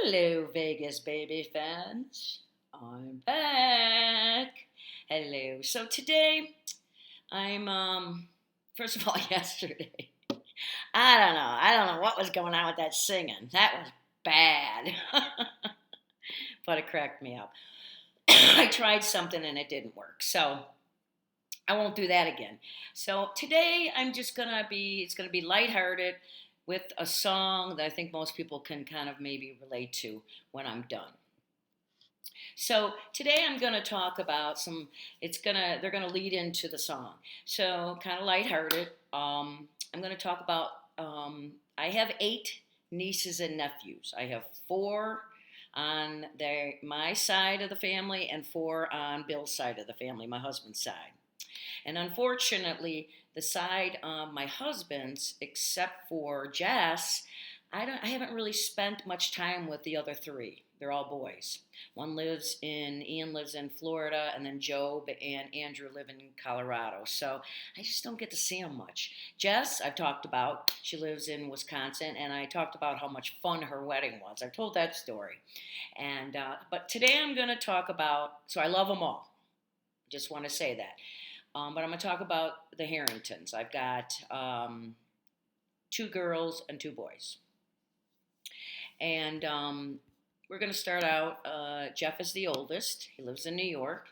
Hello, Vegas baby fans. I'm back. Hello. So today, I'm first of all, yesterday, I don't know what was going on with that singing. That was bad. But it cracked me up. I tried something and it didn't work. So I won't do that again. So today it's gonna be lighthearted with a song that I think most people can kind of maybe relate to when I'm done. So today I'm going to talk about they're going to lead into the song. So kind of lighthearted. I'm going to talk about, I have 8 nieces and nephews. I have 4 on my side of the family and 4 on Bill's side of the family, my husband's side. And unfortunately, the side of my husband's, except for Jess, I haven't really spent much time with the other 3. They're all boys. Ian lives in Florida, and then Job and Andrew live in Colorado. So I just don't get to see them much. Jess, I've talked about. She lives in Wisconsin, and I talked about how much fun her wedding was. I've told that story. But today I'm going to talk about, so I love them all. Just want to say that. But I'm going to talk about the Harringtons. I've got 2 girls and 2 boys. And we're going to start out. Jeff is the oldest. He lives in New York.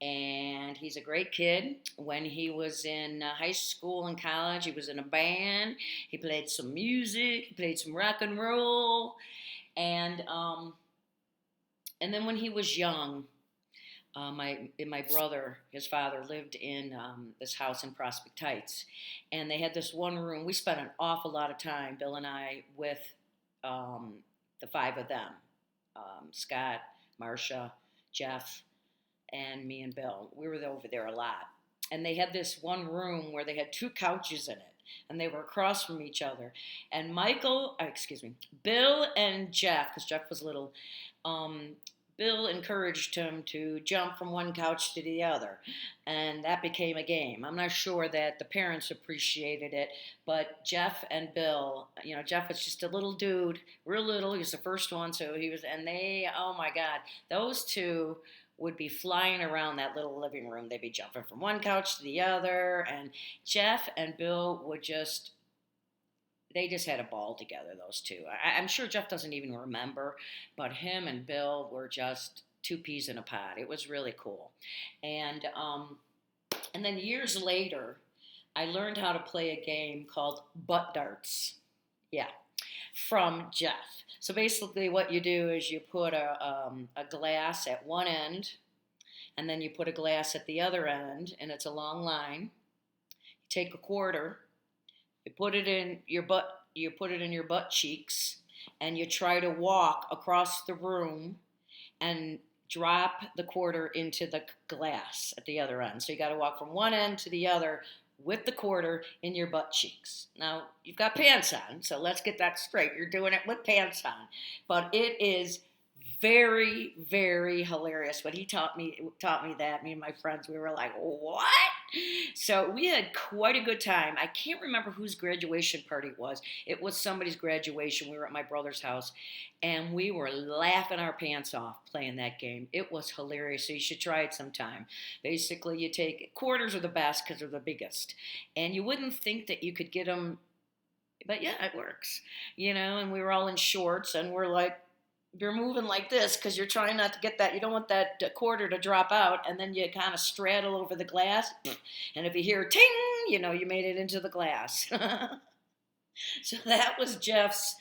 And he's a great kid. When he was in high school and college, he was in a band. He played some music. He played some rock and roll. And then when he was young, my brother, his father, lived in this house in Prospect Heights, and they had this one room. We spent an awful lot of time, Bill and I, with the 5 of them: Scott, Marcia, Jeff, and me and Bill. We were over there a lot, and they had this one room where they had 2 couches in it, and they were across from each other. And Bill and Jeff, because Jeff was little. Bill encouraged him to jump from one couch to the other, and that became a game. I'm not sure that the parents appreciated it, but Jeff and Bill, Jeff was just a little dude, real little. He was the first one, oh my God, those 2 would be flying around that little living room. They'd be jumping from one couch to the other, and Jeff and Bill they just had a ball together, those 2. I'm sure Jeff doesn't even remember, but him and Bill were just 2 peas in a pod. It was really cool. And then years later, I learned how to play a game called butt darts. Yeah, from Jeff. So basically, what you do is you put a glass at one end, and then you put a glass at the other end, and it's a long line. You take a quarter. You put it in your butt cheeks, and you try to walk across the room and drop the quarter into the glass at the other end. So you got to walk from one end to the other with the quarter in your butt cheeks. Now, you've got pants on, so let's get that straight. You're doing it with pants on. But it is very, very hilarious. But he taught me that. Me and my friends, we were like, what? So we had quite a good time. I can't remember whose graduation party it was. It was somebody's graduation. We were at my brother's house, and we were laughing our pants off playing that game. It was hilarious. So you should try it sometime. Basically, you take quarters are the best because they're the biggest, and you wouldn't think that you could get them, but yeah, it works. And we were all in shorts, and we're like, you're moving like this because you're trying not to get that. You don't want that quarter to drop out, and then you kind of straddle over the glass. And if you hear ting, you made it into the glass. So that was Jeff's.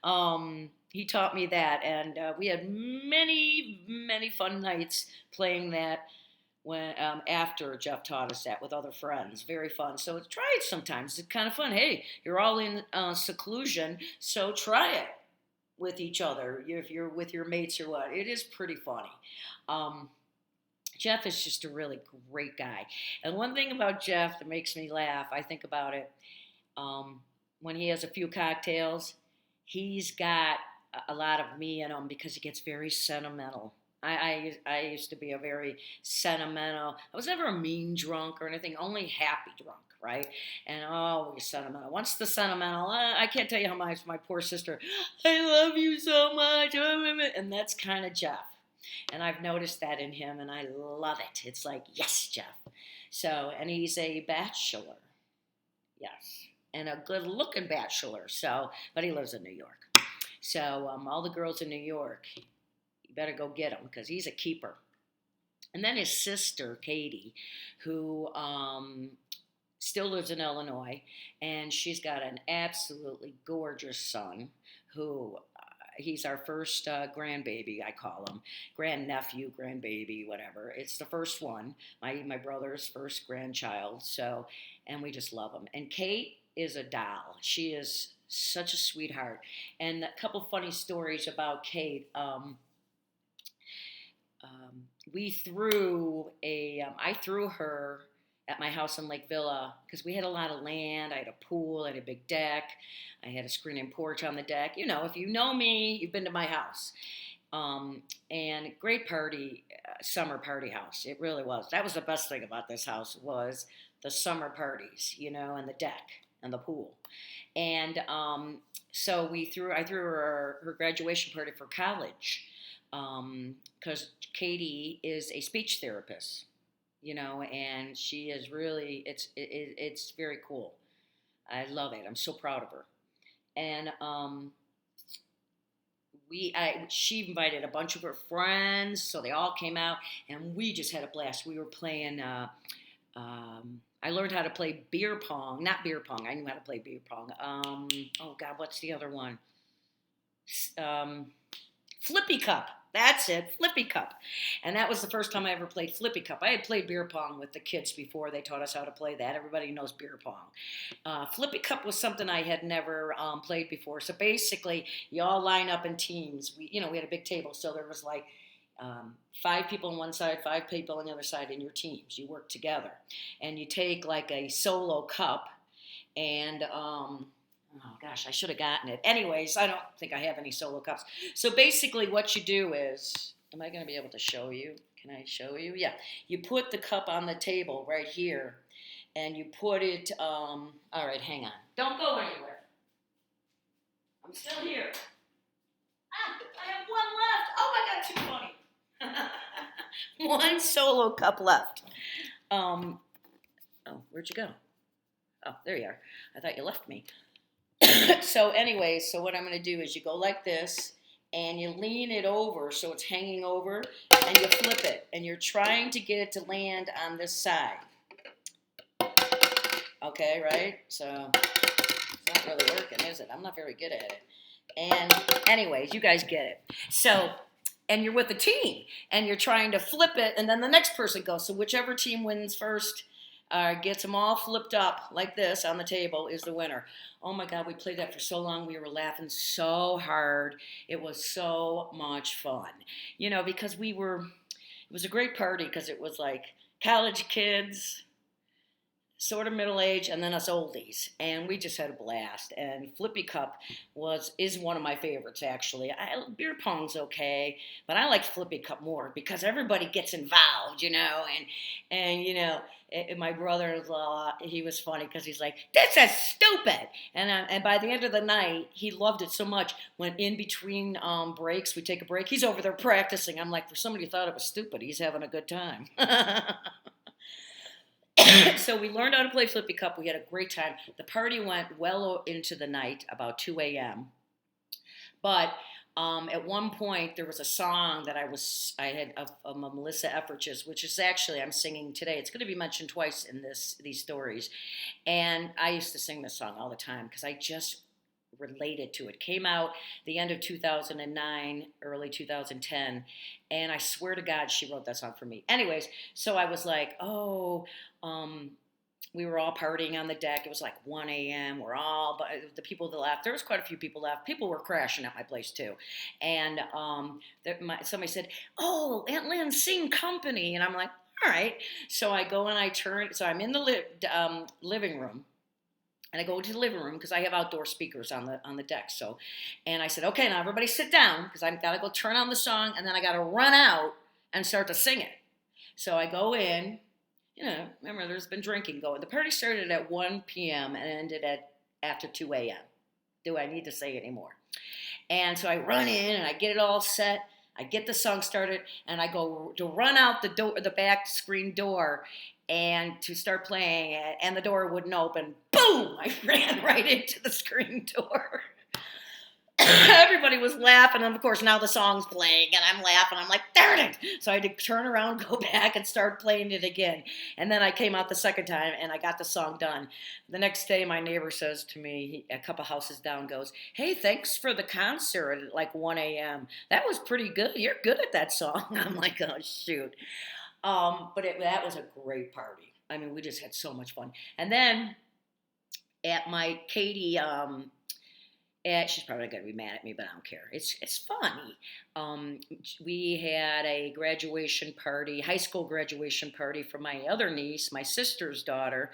He taught me that, and we had many, many fun nights playing that when after Jeff taught us that with other friends. Very fun. So try it sometimes. It's kind of fun. Hey, you're all in seclusion, so try it with each other, if you're with your mates or what. It is pretty funny. Jeff is just a really great guy. And one thing about Jeff that makes me laugh, I think about it, when he has a few cocktails, he's got a lot of me in him because he gets very sentimental. I used to be a very sentimental. I was never a mean drunk or anything, only happy drunk, right? And always sentimental. Once the sentimental, I can't tell you how much my poor sister, I love you so much, and that's kind of Jeff. And I've noticed that in him, and I love it. It's like, yes, Jeff. So, and he's a bachelor, yes, and a good-looking bachelor. So, but he lives in New York. So, all the girls in New York, you better go get him because he's a keeper. And then his sister, Katie, who still lives in Illinois, and she's got an absolutely gorgeous son who he's our first grandbaby, I call him. Grandnephew, grandbaby, whatever. It's the first one, my brother's first grandchild. So, and we just love him. And Kate is a doll. She is such a sweetheart. And a couple funny stories about Kate. We threw I threw her at my house in Lake Villa because we had a lot of land. I had a pool, I had a big deck, I had a screen-in porch on the deck. You know, if you know me, you've been to my house. And great party, summer party house. It really was. That was the best thing about this house was the summer parties, you know, and the deck and the pool. And so I threw her graduation party for college because Katie is a speech therapist, you know, and she is really it's very cool. I love it. I'm so proud of her. And she invited a bunch of her friends, so they all came out, and we just had a blast. We were playing. I learned how to play beer pong, not beer pong. I knew how to play beer pong. Oh God, what's the other one? Flippy Cup. That's it, Flippy Cup. And that was the first time I ever played Flippy Cup. I had played beer pong with the kids before. They taught us how to play that. Everybody knows beer pong. Flippy Cup was something I had never played before. So basically, you all line up in teams. We had a big table, so there was like 5 people on one side, 5 people on the other side in your teams. You work together. And you take like a solo cup and oh gosh, I should have gotten it. Anyways, I don't think I have any solo cups. So basically what you do is, am I going to be able to show you? Can I show you? Yeah. You put the cup on the table right here and you put it, all right, hang on. Don't go anywhere. I'm still here. I have one left. Oh, I got too funny. One solo cup left. Oh, where'd you go? Oh, there you are. I thought you left me. So anyway, so what I'm going to do is you go like this and you lean it over so it's hanging over and you flip it and you're trying to get it to land on this side. Okay, right? So it's not really working, is it? I'm not very good at it. And anyways, you guys get it. So, and you're with a team and you're trying to flip it and then the next person goes. So whichever team wins first gets them all flipped up like this on the table is the winner. Oh my God, we played that for so long. We were laughing so hard. It was so much fun, you know, because it was a great party because it was like college kids, sort of middle age, and then us oldies, and we just had a blast. And Flippy Cup is one of my favorites actually. Beer pong's okay, but I like Flippy Cup more because everybody gets involved, you know. And you know, my brother-in-law, he was funny because he's like, "This is stupid," and by the end of the night, he loved it so much. When in between breaks, we take a break. He's over there practicing. I'm like, for somebody who thought it was stupid, he's having a good time. So we learned how to play Flippy Cup. We had a great time. The party went well into the night, about 2 a.m. But at one point, there was a song that I had of Melissa Etheridge's, which is actually I'm singing today. It's going to be mentioned twice in these stories. And I used to sing this song all the time because I just related to it. Came out the end of 2009, early 2010, and I swear to God, she wrote that song for me. Anyways, so I was like, we were all partying on the deck. It was like 1 a.m. But the people that left, there was quite a few people left. People were crashing at my place too. And somebody said, "Oh, Aunt Lynn's sing company." And I'm like, all right. So I go and I turn, so I'm in the living room. And I go to the living room because I have outdoor speakers on the deck. So, and I said, okay, now everybody sit down because I've got to go turn on the song, and then I got to run out and start to sing it. So I go in. Remember, there's been drinking going. The party started at 1 p.m. and ended at after 2 a.m. Do I need to say anymore? And so I run in and I get it all set. I get the song started and I go to run out the door, the back screen door, and to start playing it. And the door wouldn't open. Boom! I ran right into the screen door. Everybody was laughing, and of course now the song's playing, and I'm laughing. I'm like, darn it! So I had to turn around, go back, and start playing it again. And then I came out the second time, and I got the song done. The next day, my neighbor says to me, a couple houses down, goes, "Hey, thanks for the concert at like 1 a.m. That was pretty good. You're good at that song." I'm like, oh shoot. That was a great party. I mean, we just had so much fun. And then at my Katie. She's probably going to be mad at me, but I don't care. It's funny. We had a graduation party, high school graduation party for my other niece, my sister's daughter,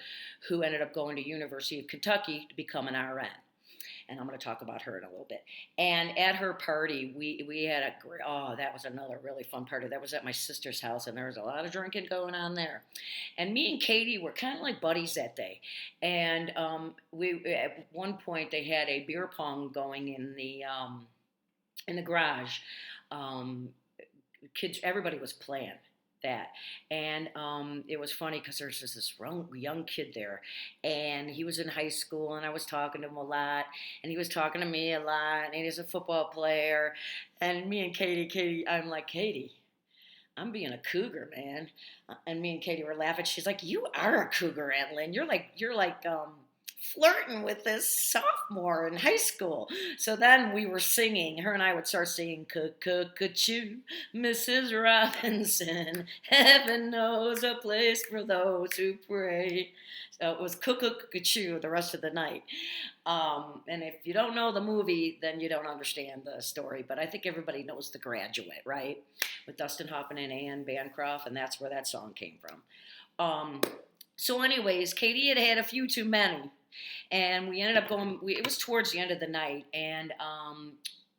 who ended up going to University of Kentucky to become an RN. And I'm going to talk about her in a little bit. And at her party, we had a great, that was another really fun party. That was at my sister's house, and there was a lot of drinking going on there. And me and Katie were kind of like buddies that day. And we at one point they had a beer pong going in the garage. Kids, everybody was playing that. And it was funny because there's this young kid there, and he was in high school, and I was talking to him a lot, and he was talking to me a lot, and he's a football player. And me and Katie, I'm like, Katie, I'm being a cougar, man. And me and Katie were laughing. She's like, you are a cougar, Aunt Lynn. You're like flirting with this sophomore in high school. So then we were singing. Her and I would start singing, "Cuckoo, Mrs. Robinson. Heaven knows a place for those who pray." So it was cuckoo the rest of the night. And if you don't know the movie, then you don't understand the story. But I think everybody knows The Graduate, right? With Dustin Hoffman and Anne Bancroft, and that's where that song came from. So anyways, Katie had had a few too many. And we ended up going, it was towards the end of the night, and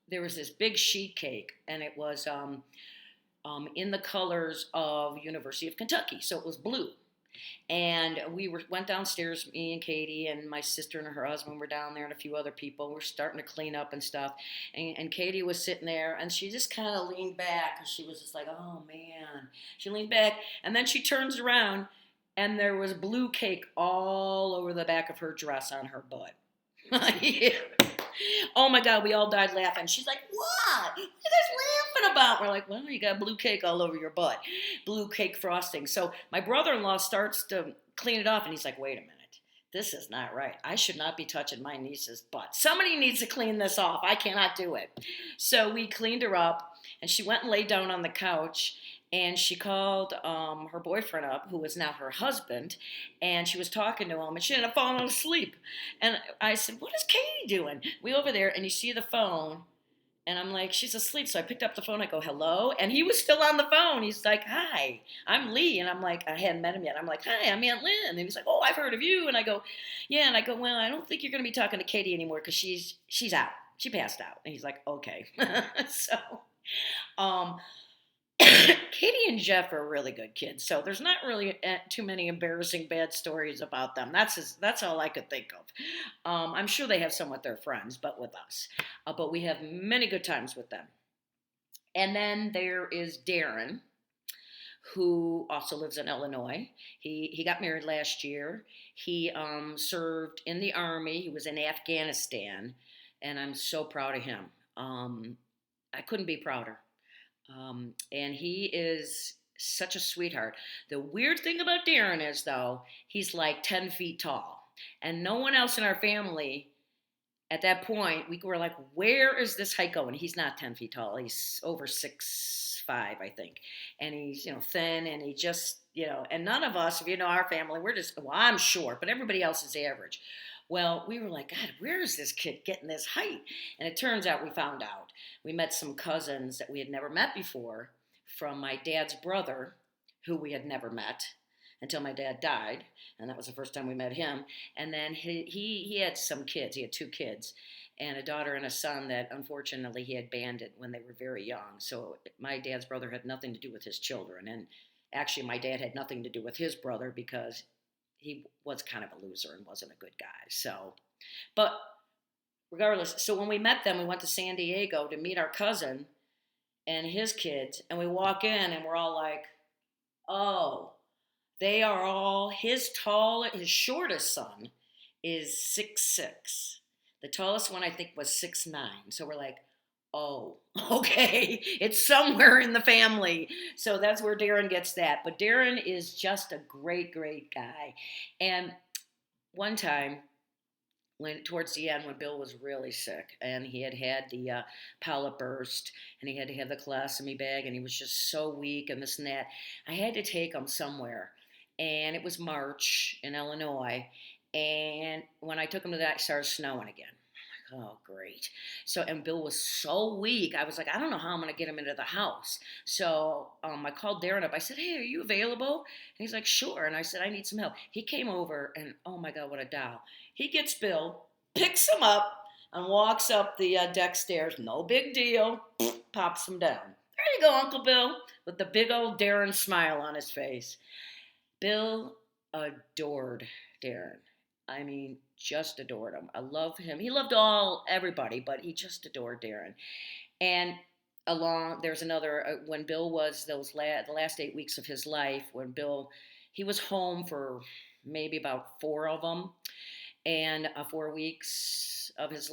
there was this big sheet cake, and it was in the colors of University of Kentucky, so it was blue. And went downstairs, me and Katie and my sister and her husband were down there and a few other people. We're starting to clean up and stuff. And Katie was sitting there, and she just kind of leaned back because she was just like, oh, man. She leaned back, and then she turns around, and there was blue cake all over the back of her dress on her butt. Yeah. Oh my God, we all died laughing. She's like, what? What are you guys laughing about? We're like, well, you got blue cake all over your butt. Blue cake frosting. So my brother-in-law starts to clean it off, and he's like, wait a minute. This is not right. I should not be touching my niece's butt. Somebody needs to clean this off. I cannot do it. So we cleaned her up, and she went and laid down on the couch, and she called her boyfriend up, who was now her husband, and she was talking to him, and she ended up falling asleep. And I said, what is Katie doing? We over there, and you see the phone, and I'm like, she's asleep. So I picked up the phone. I go, hello? And he was still on the phone. He's like, hi, I'm Lee. And I'm like, I hadn't met him yet. I'm like, hi, I'm Aunt Lynn. And he's like, oh, I've heard of you. And I go, yeah. And I go, well, I don't think you're going to be talking to Katie anymore because she's out. She passed out. And he's like, okay. So Katie and Jeff are really good kids, so there's not really too many embarrassing bad stories about them. That's all I could think of. I'm sure they have some with their friends, but with us. But we have many good times with them. And then there is Darren, who also lives in Illinois. He got married last year. He served in the Army. He was in Afghanistan, and I'm so proud of him. I couldn't be prouder. And he is such a sweetheart. The weird thing about Darren is, though, he's like 10 feet tall. And no one else in our family at that point, we were like, where is this height going? He's not 10 feet tall. He's over 6'5", I think. And he's, thin, and he just, and none of us, if you know our family, we're just, well, I'm short, but everybody else is average. Well, we were like, God, where is this kid getting this height? And it turns out we found out. We met some cousins that we had never met before from my dad's brother, who we had never met. until my dad died, and that was the first time we met him. And then he had some kids. He had two kids, and a daughter and a son that unfortunately he had abandoned when they were very young. So my dad's brother had nothing to do with his children, and actually my dad had nothing to do with his brother because he was kind of a loser and wasn't a good guy. So, but regardless, so when we met them, we went to San Diego to meet our cousin and his kids, and we walk in and we're all like, oh, they are all his shortest son is 6'6". The tallest one I think was 6'9". So we're like, oh, okay, it's somewhere in the family. So that's where Darren gets that. But Darren is just a great, great guy. And one time, when towards the end, when Bill was really sick and he had the polyp burst and he had to have the colostomy bag and he was just so weak and this and that, I had to take him somewhere, and it was March in Illinois. And when I took him to that, it started snowing again. Oh, great. So, and Bill was so weak. I was like, I don't know how I'm going to get him into the house. So I called Darren up. I said, hey, are you available? And he's like, sure. And I said, I need some help. He came over, and oh my God, what a doll. He gets Bill, picks him up, and walks up the deck stairs. No big deal. Pops him down. There you go, Uncle Bill, with the big old Darren smile on his face. Bill adored Darren. I mean, just adored him. I love him. He loved everybody, but he just adored Darren. And there's another when Bill was the last 8 weeks of his life. When Bill, he was home for maybe about four of them, and 4 weeks of his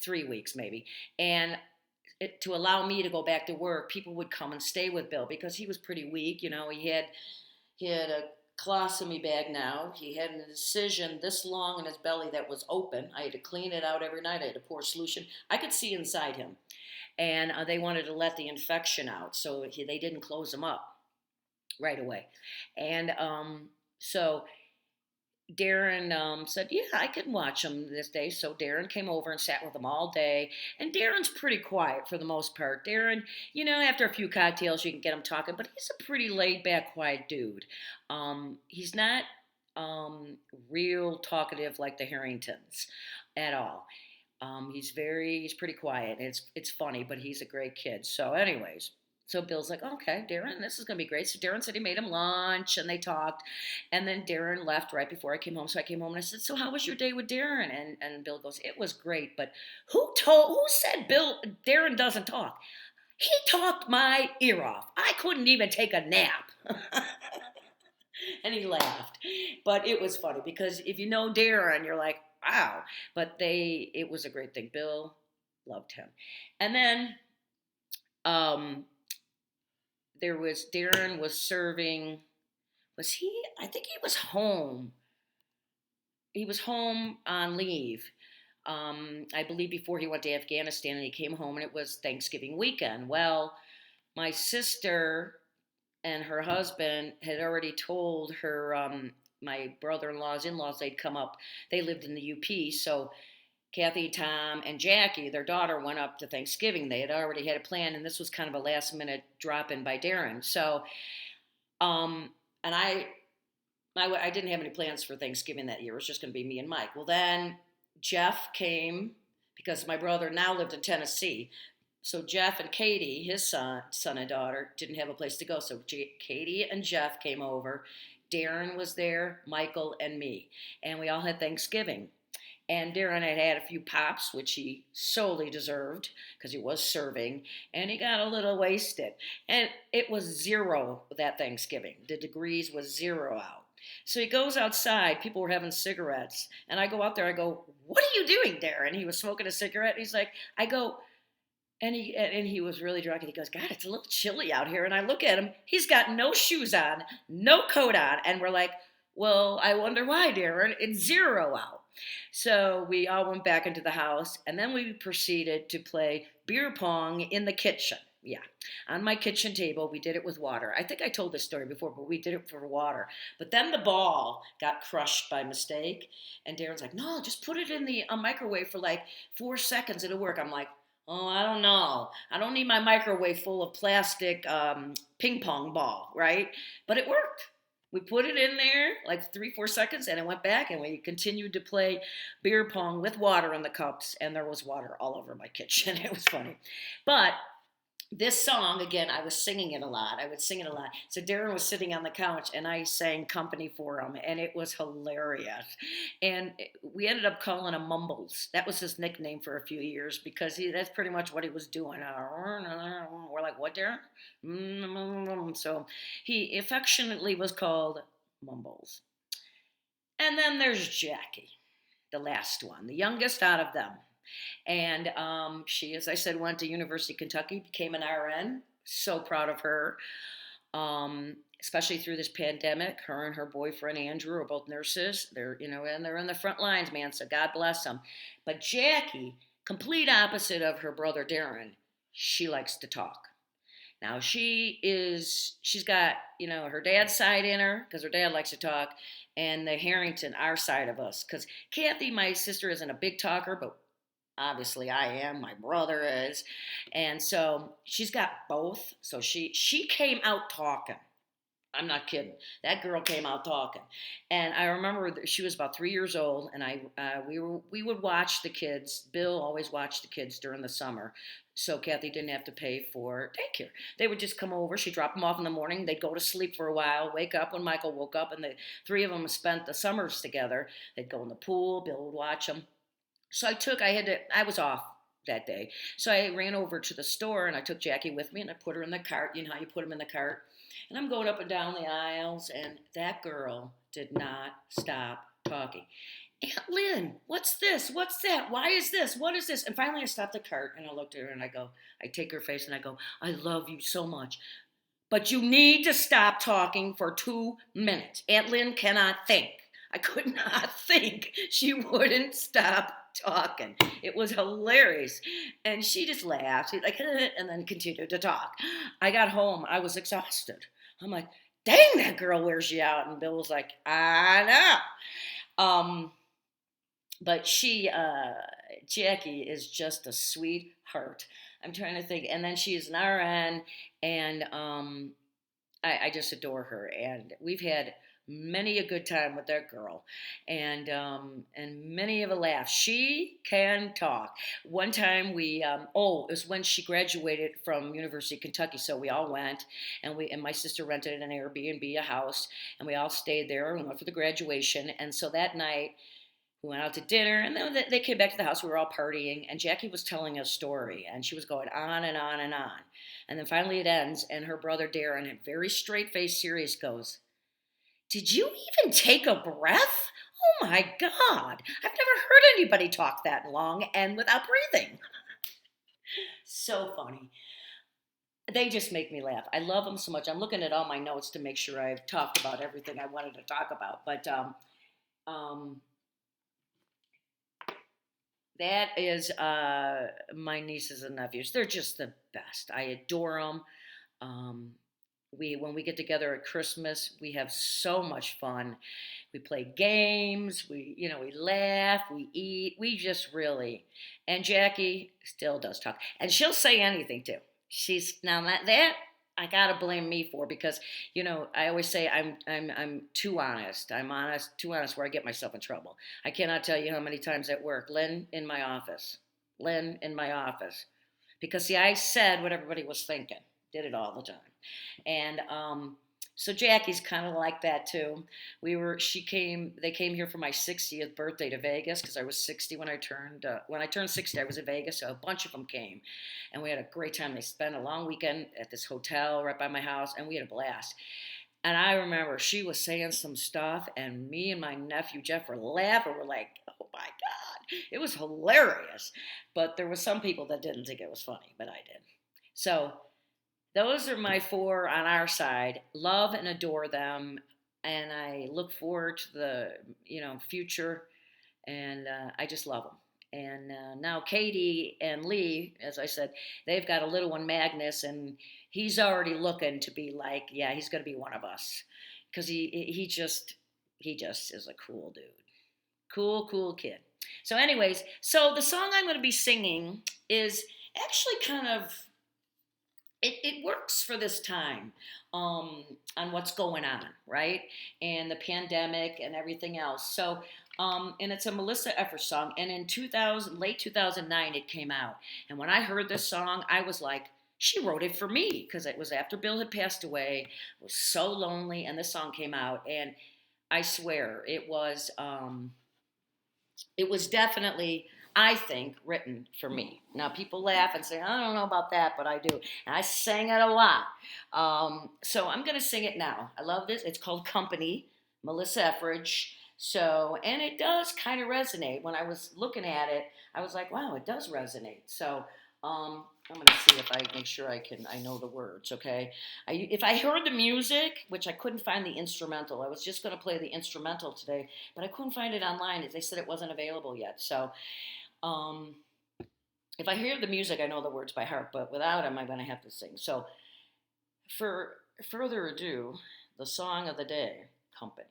3 weeks maybe, and to allow me to go back to work, people would come and stay with Bill because he was pretty weak. You know, he had a colostomy bag now. He had an incision this long in his belly that was open. I had to clean it out every night. I had to pour solution. I could see inside him. And they wanted to let the infection out, so they didn't close him up right away. And so Darren said, yeah, I could watch him this day. So Darren came over and sat with him all day. And Darren's pretty quiet for the most part. Darren, after a few cocktails, you can get him talking, but he's a pretty laid back, quiet dude. He's not real talkative like the Harringtons at all. He's pretty quiet. It's funny, but he's a great kid. So, anyways, so Bill's like, okay, Darren, this is gonna be great. So Darren said he made him lunch, and they talked, and then Darren left right before I came home. So I came home and I said, so how was your day with Darren? And Bill goes, it was great, but who said Darren doesn't talk? He talked my ear off. I couldn't even take a nap. And he laughed. But it was funny because if you know Darren, you're like, wow. But it was a great thing. Bill loved him. And then Darren was serving, I think he was home. He was home on leave. I believe before he went to Afghanistan, and he came home and it was Thanksgiving weekend. Well, my sister and her husband had already told my brother-in-law's in-laws they'd come up. They lived in the UP, so Kathy, Tom, and Jackie, their daughter, went up to Thanksgiving. They had already had a plan, and this was kind of a last-minute drop-in by Darren. So, and I didn't have any plans for Thanksgiving that year. It was just going to be me and Mike. Well, then Jeff came because my brother now lived in Tennessee. So Jeff and Katie, his son and daughter, didn't have a place to go. So Katie and Jeff came over. Darren was there, Michael, and me. And we all had Thanksgiving. And Darren had a few pops, which he solely deserved because he was serving. And he got a little wasted. And it was zero that Thanksgiving. The degrees was zero out. So he goes outside. People were having cigarettes. And I go out there. I go, what are you doing, Darren? He was smoking a cigarette. And he's like, and he was really drunk, and he goes, God, it's a little chilly out here. And I look at him, he's got no shoes on, no coat on, and we're like, well, I wonder why, Darren. It's zero out. So we all went back into the house, and then we proceeded to play beer pong in the kitchen. Yeah, on my kitchen table, we did it with water. I think I told this story before, but we did it for water. But then the ball got crushed by mistake, and Darren's like, no, just put it in the microwave for like 4 seconds, it'll work. I'm like, oh, I don't know. I don't need my microwave full of plastic ping pong ball, right? But it worked. We put it in there like 3, 4 seconds, and it went back, and we continued to play beer pong with water in the cups, and there was water all over my kitchen. It was funny, but this song again, I was singing it a lot. I would sing it a lot. So Darren was sitting on the couch and I sang company for him, and it was hilarious. And we ended up calling him Mumbles. That was his nickname for a few years because that's pretty much what he was doing. We're like, what, Darren? So he affectionately was called Mumbles. And then there's Jackie, the last one, the youngest out of them. And she, as I said, went to University of Kentucky, became an RN. So proud of her, especially through this pandemic. Her and her boyfriend Andrew are both nurses. They're, and they're in the front lines, man. So God bless them. But Jackie, complete opposite of her brother Darren, she likes to talk. Now she's got, her dad's side in her because her dad likes to talk, and the Harrington, our side of us. Because Kathy, my sister, isn't a big talker, but obviously I am, my brother is. And so she's got both. So she came out talking. I'm not kidding. That girl came out talking, and I remember that she was about 3 years old, and we would watch the kids. Bill always watched the kids during the summer, so Kathy didn't have to pay for daycare. They would just come over. She'd drop them off in the morning. They'd go to sleep for a while, wake up when Michael woke up, and the three of them spent the summers together. They'd go in the pool. Bill would watch them. So I was off that day. So I ran over to the store and I took Jackie with me and I put her in the cart. You know how you put them in the cart? And I'm going up and down the aisles, and that girl did not stop talking. Aunt Lynn, what's this? What's that? Why is this? What is this? And finally I stopped the cart and I looked at her and I take her face and I go, I love you so much. But you need to stop talking for 2 minutes. Aunt Lynn cannot think. I could not think. She wouldn't stop talking. It was hilarious. And she just laughed. She's like, and then continued to talk. I got home. I was exhausted. I'm like, dang, that girl wears you out. And Bill was like, I know. But Jackie is just a sweetheart. I'm trying to think. And then she's an RN, and I just adore her. And we've had many a good time with that girl, and many of a laugh. She can talk. One time it was when she graduated from University of Kentucky, so we all went, and my sister rented an Airbnb, a house, and we all stayed there and went for the graduation. And so that night we went out to dinner, and then they came back to the house. We were all partying, and Jackie was telling a story, and she was going on and on and on. And then finally it ends, and her brother Darren, a very straight face, serious, goes, did you even take a breath? Oh my God. I've never heard anybody talk that long and without breathing. So funny. They just make me laugh. I love them so much. I'm looking at all my notes to make sure I've talked about everything I wanted to talk about. But that is my nieces and nephews. They're just the best. I adore them. When we get together at Christmas, we have so much fun. We play games, we laugh, we eat, we just really. And Jackie still does talk, and she'll say anything too. She's now that I gotta blame me for, because I always say I'm too honest. I'm honest, too honest, where I get myself in trouble. I cannot tell you how many times at work, Lynn in my office, because see, I said what everybody was thinking, did it all the time. And so Jackie's kind of like that too. They came here for my 60th birthday to Vegas, because I was 60 when I turned 60. I was in Vegas, so a bunch of them came, and we had a great time. They spent a long weekend at this hotel right by my house, and we had a blast. And I remember she was saying some stuff, and me and my nephew Jeff were laughing. We're like, oh my God, it was hilarious. But there were some people that didn't think it was funny, but I did. So those are my four on our side. Love and adore them, and I look forward to the future, and I just love them. And now Katie and Lee, as I said, they've got a little one, Magnus, and he's already looking to be like, yeah, he's going to be one of us, because he just is a cool dude, cool kid. So, anyways, so the song I'm going to be singing is actually kind of it works for this time, on what's going on, right? And the pandemic and everything else. So, and it's a Melissa Ever song. And in 2000, late 2009, it came out. And when I heard this song, I was like, she wrote it for me because it was after Bill had passed away. I was so lonely, and this song came out, and I swear it was definitely, I think, written for me. Now people laugh and say, I don't know about that, but I do. And I sang it a lot. So I'm going to sing it now. I love this. It's called Company, Melissa Etheridge. So, and it does kind of resonate. When I was looking at it, I was like, wow, it does resonate. So, I'm going to see if I make sure I know the words, okay? If I heard the music, which I couldn't find the instrumental, I was just going to play the instrumental today, but I couldn't find it online. They said it wasn't available yet. So, um, if I hear the music, I know the words by heart, but without them, I'm going to have to sing. So, for further ado, the song of the day, Company.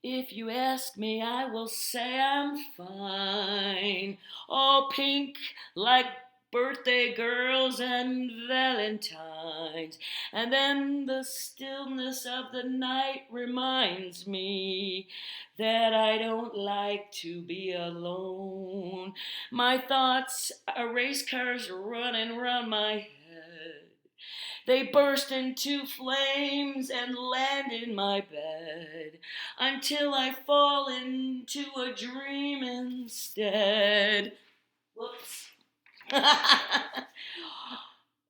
If you ask me, I will say I'm fine. All pink like birthday girls and Valentines. And then the stillness of the night reminds me that I don't like to be alone. My thoughts are race cars running round my head. They burst into flames and land in my bed until I fall into a dream instead. Whoops.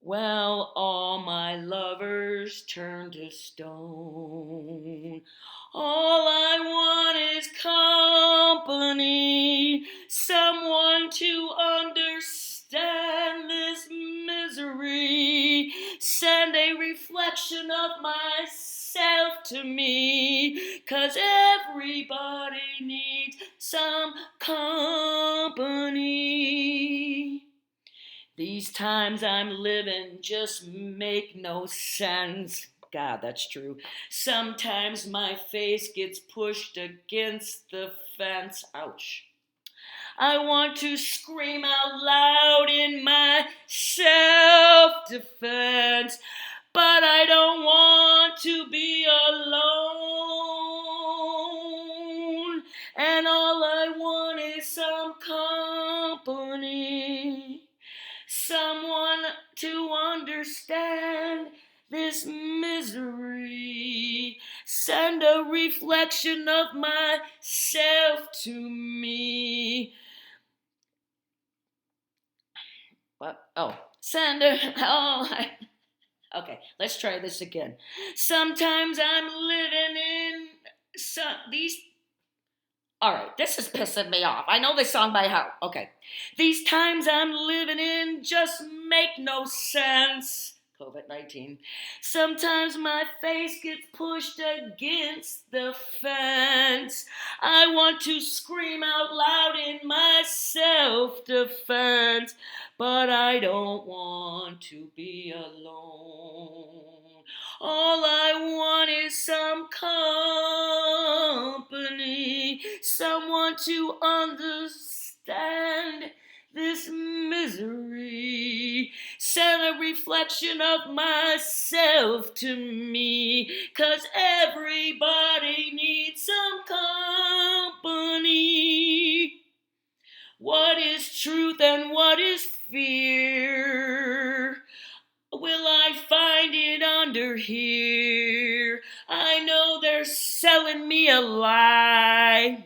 Well, all my lovers turn to stone. All I want is company, someone to understand this misery. Send a reflection of myself to me, 'cause everybody needs some company. These times I'm living just make no sense. God, that's true. Sometimes my face gets pushed against the fence. Ouch. I want to scream out loud in my self-defense, but I don't want to be alone. And all I want is some company. Someone to understand this misery. Send a reflection of myself to me. What? Oh, send a. Oh, okay, let's try this again. Sometimes I'm living in these. All right, this is pissing me off. I know this song by heart. Okay. These times I'm living in just make no sense. COVID-19. Sometimes my face gets pushed against the fence. I want to scream out loud in my self-defense, but I don't want to be alone. All I want is some company, someone to understand this misery. Send a reflection of myself to me, 'cause everybody needs some company. What is truth and what is fear? Will I find it under here? I know they're selling me a lie.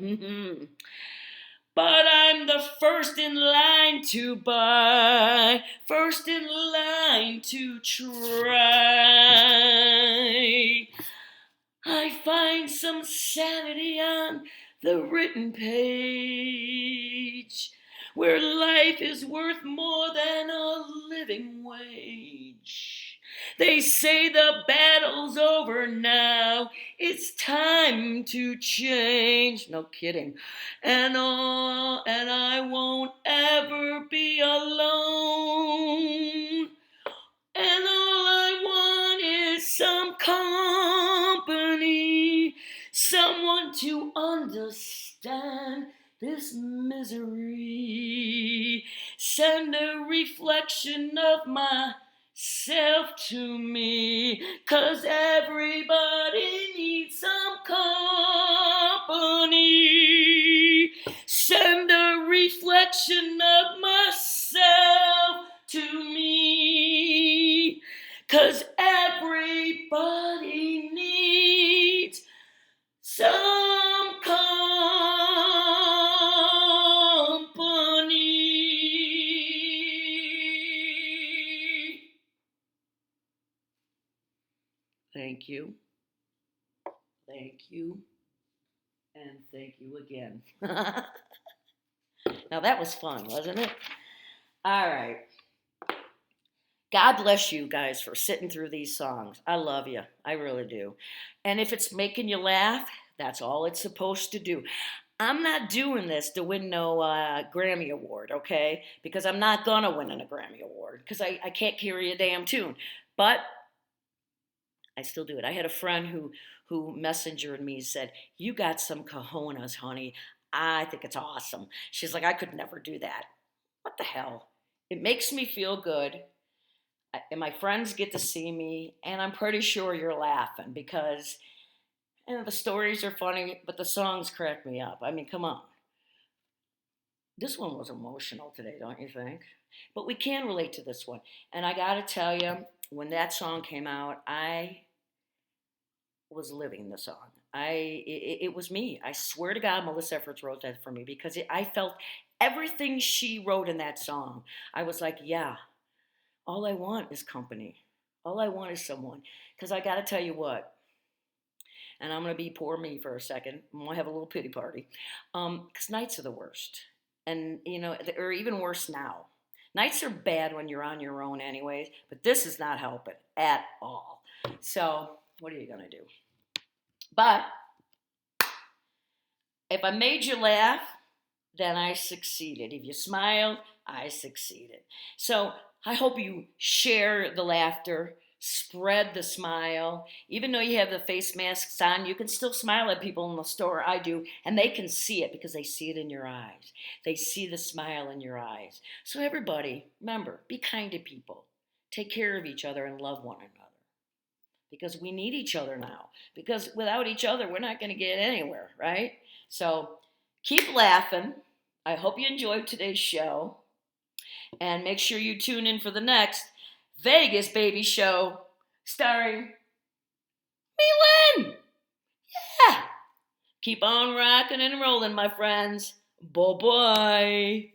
But I'm the first in line to buy, first in line to try. I find some sanity on the written page, where life is worth more than a living wage. They say the battle's over now, it's time to change. No kidding. And I won't ever be alone. And all I want is some company, someone to understand this misery. Send a reflection of myself self to me, 'cause everybody needs some company. Send a reflection of myself to me, 'cause everybody needs some company. Thank you, thank you, and thank you again. Now that was fun, wasn't it? All right. God bless you guys for sitting through these songs. I love you. I really do. And if it's making you laugh, that's all it's supposed to do. I'm not doing this to win no Grammy Award, okay? Because I'm not going to win a Grammy Award because I can't carry a damn tune. But I still do it. I had a friend who messengered me and said, "You got some cojones, honey. I think it's awesome." She's like, "I could never do that." What the hell? It makes me feel good, and my friends get to see me, and I'm pretty sure you're laughing because the stories are funny, but the songs crack me up. I mean, come on. This one was emotional today, don't you think? But we can relate to this one. And I got to tell you, when that song came out, I was living the song. It was me. I swear to God, Melissa Efforts wrote that for me because I felt everything she wrote in that song. I was like, yeah, all I want is company. All I want is someone. Because I got to tell you what, and I'm going to be poor me for a second. I'm going to have a little pity party. Because nights are the worst. And, or even worse now. Nights are bad when you're on your own, anyways, but this is not helping at all. So, what are you going to do? But if I made you laugh, then I succeeded. If you smiled, I succeeded. So I hope you share the laughter, spread the smile. Even though you have the face masks on, you can still smile at people in the store. I do. And they can see it because they see it in your eyes. They see the smile in your eyes. So everybody, remember, be kind to people. Take care of each other and love one another. Because we need each other now. Because without each other, we're not going to get anywhere, right? So keep laughing. I hope you enjoyed today's show. And make sure you tune in for the next Vegas Baby Show starring me, Lynn. Yeah. Keep on rocking and rolling, my friends. Bye-bye.